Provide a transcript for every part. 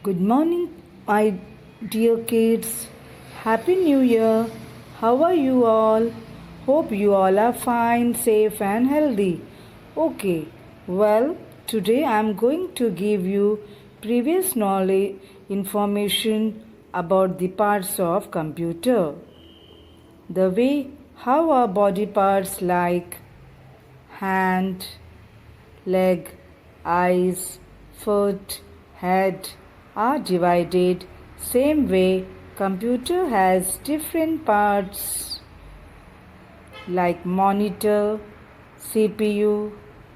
Good morning, my dear kids. Happy New Year. How are you all? Hope you all are fine, safe, and healthy. Okay, well, today I'm going to give you previous knowledge information about the parts of computer. The way how our body parts like hand, leg, eyes, foot, head are divided. Same way, computer has different parts like monitor, CPU,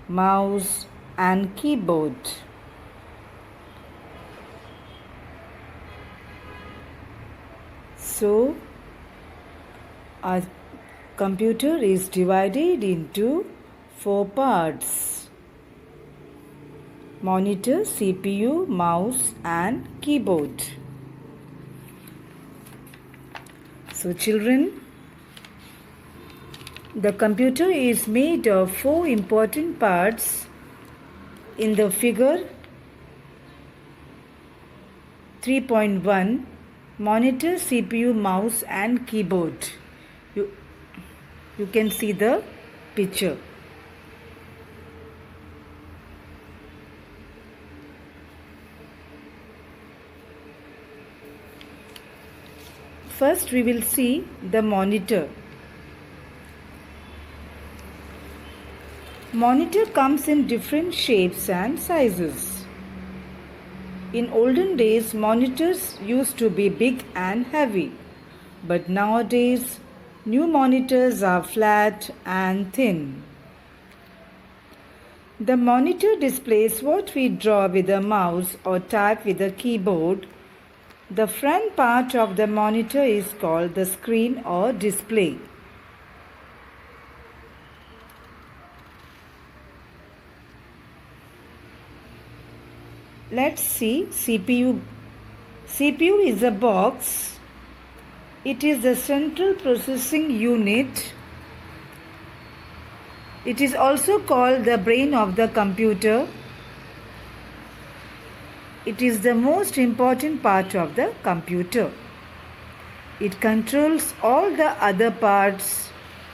mouse and keyboard. So, our computer is divided into 4 parts: monitor, CPU, mouse and keyboard. So children, the computer is made of 4 important parts in the figure 3.1: monitor, CPU, mouse and keyboard. You can see the picture. First we will see the monitor. Monitor comes in different shapes and sizes. In olden days, monitors used to be big and heavy, but nowadays new monitors are flat and thin. The monitor displays what we draw with a mouse or type with a keyboard. The front part of the monitor is called the screen or display. Let's see CPU. CPU is a box. It is the central processing unit. It is also called the brain of the computer. It is the most important part of the computer. It controls all the other parts.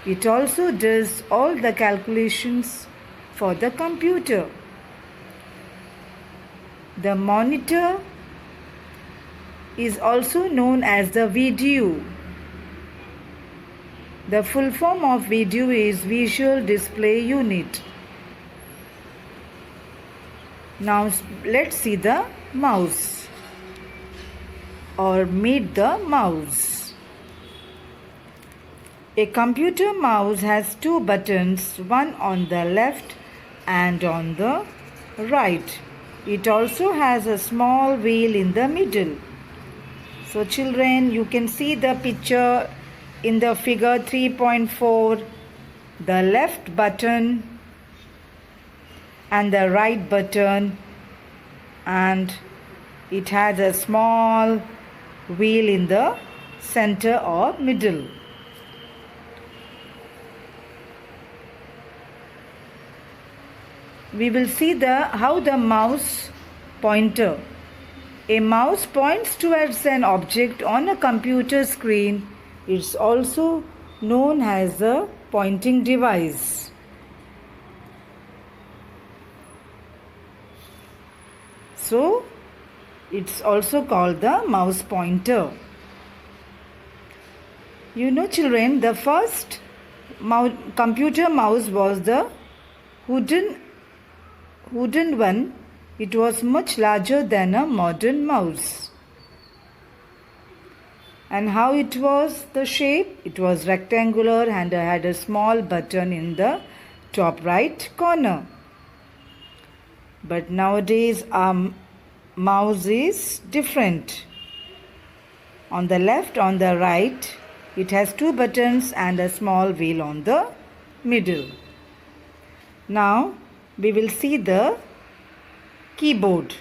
It also does all the calculations for the computer. The monitor is also known as the VDU. The full form of VDU is Visual Display Unit. Now let's see the mouse or meet the mouse. A computer mouse has 2 buttons, one on the left and on the right. It also has a small wheel in the middle. So children, you can see the picture in the figure 3.4. The left button and the right button, and it has a small wheel in the center or middle. We will see how the mouse pointer. A mouse points towards an object on a computer screen. It's also known as a pointing device. So, it's also called the mouse pointer. You know children, the first computer mouse was the wooden one. It was much larger than a modern mouse. And how it was the shape? It was rectangular and had a small button in the top right corner. But nowadays our mouse is different. On the left, on the right, it has 2 buttons and a small wheel on the middle. Now we will see the keyboard.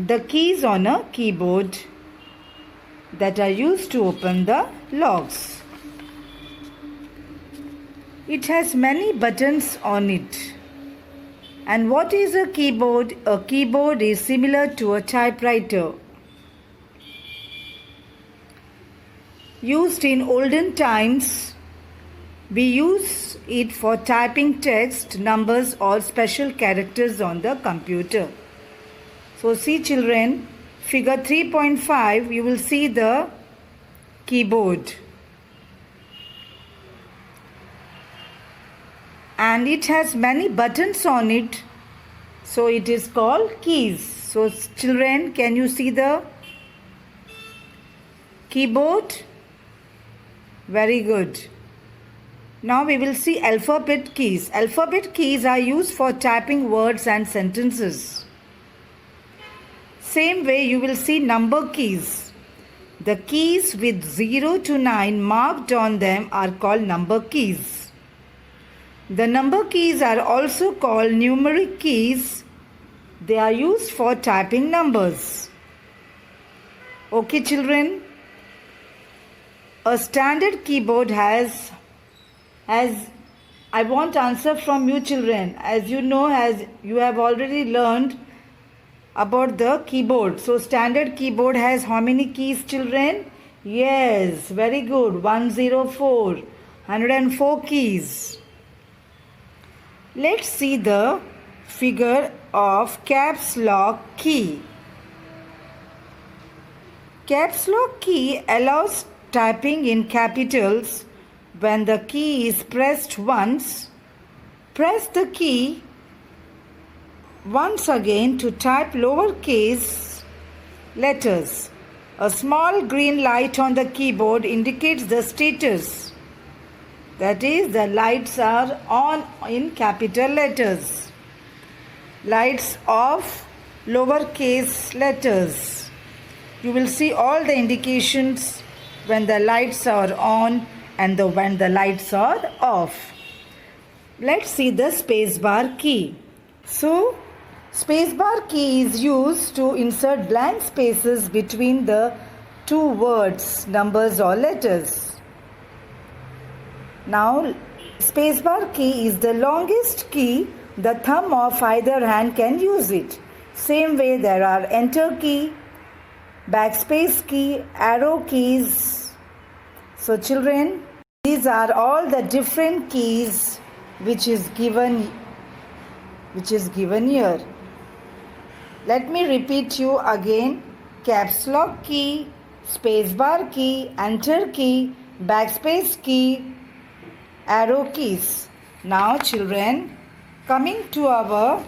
The keys on a keyboard that are used to open the locks. It has many buttons on it And what is a keyboard? A keyboard is similar to a typewriter. Used in olden times, we use it for typing text, numbers or special characters on the computer. So see children, figure 3.5, you will see the keyboard. And it has many buttons on it. So it is called keys. So children, can you see the keyboard? Very good. Now we will see alphabet keys. Alphabet keys are used for typing words and sentences. Same way you will see number keys. The keys with 0 to 9 marked on them are called number keys. The number keys are also called numeric keys. They are used for typing numbers. Okay children? A standard keyboard has I want answer from you children. As you know, as you have already learned about the keyboard. So standard keyboard has how many keys children? Yes, very good. 104. 104 keys. Let's see the figure of caps lock key. Caps lock key allows typing in capitals. When the key is pressed once, press the key once again to type lowercase letters. A small green light on the keyboard indicates the status. That is, the lights are on in capital letters. Lights off, lowercase letters. You will see all the indications when the lights are on and when the lights are off. Let's see the spacebar key. So, spacebar key is used to insert blank spaces between the two words, numbers or letters. Now, spacebar key is the longest key. The thumb of either hand can use it. Same way there are enter key, backspace key, arrow keys. So children, these are all the different keys which is given here. Let me repeat you again. Caps lock key, spacebar key, enter key, backspace key, arrow keys. Now children, coming to our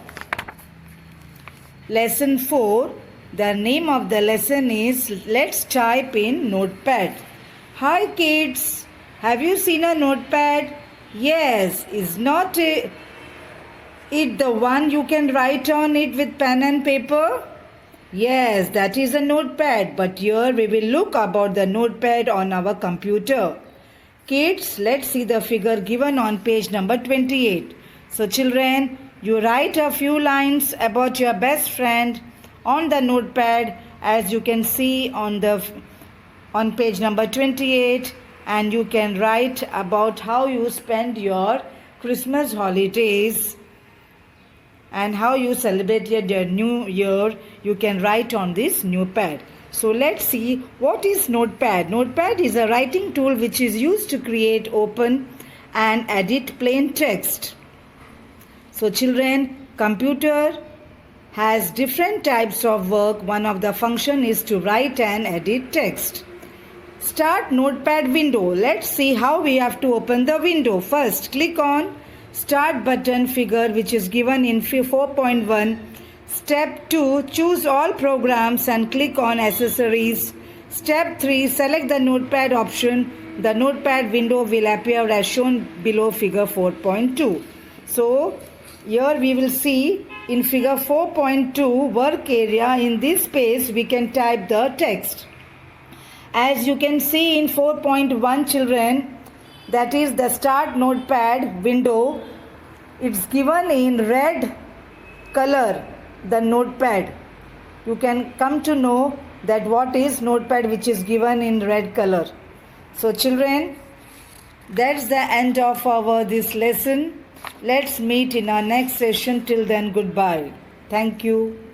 lesson 4, the name of the lesson is Let's Type in Notepad. Hi kids, have you seen a notepad? Yes, is not it the one you can write on it with pen and paper? Yes, that is a notepad, but here we will look about the notepad on our computer. Kids, let's see the figure given on page number 28. So children, you write a few lines about your best friend on the notepad, as you can see on page number 28, and you can write about how you spend your Christmas holidays and how you celebrated your new year. You can write on this notepad. So let's see what is notepad. Notepad is a writing tool which is used to create, open and edit plain text. So children, computer has different types of work. One of the function is to write and edit text. Start notepad window. Let's see how we have to open the window. First, click on Start button figure which is given in 4.1. Step 2, choose all programs and click on Accessories. Step 3, select the notepad option. The notepad window will appear as shown below figure 4.2. So, here we will see in figure 4.2 work area. In this space we can type the text. As you can see in 4.1 children, that is the start notepad window. It's given in red color, the notepad. You can come to know that what is notepad which is given in red color. So children, that's the end of our this lesson. Let's meet in our next session. Till then, goodbye. Thank you.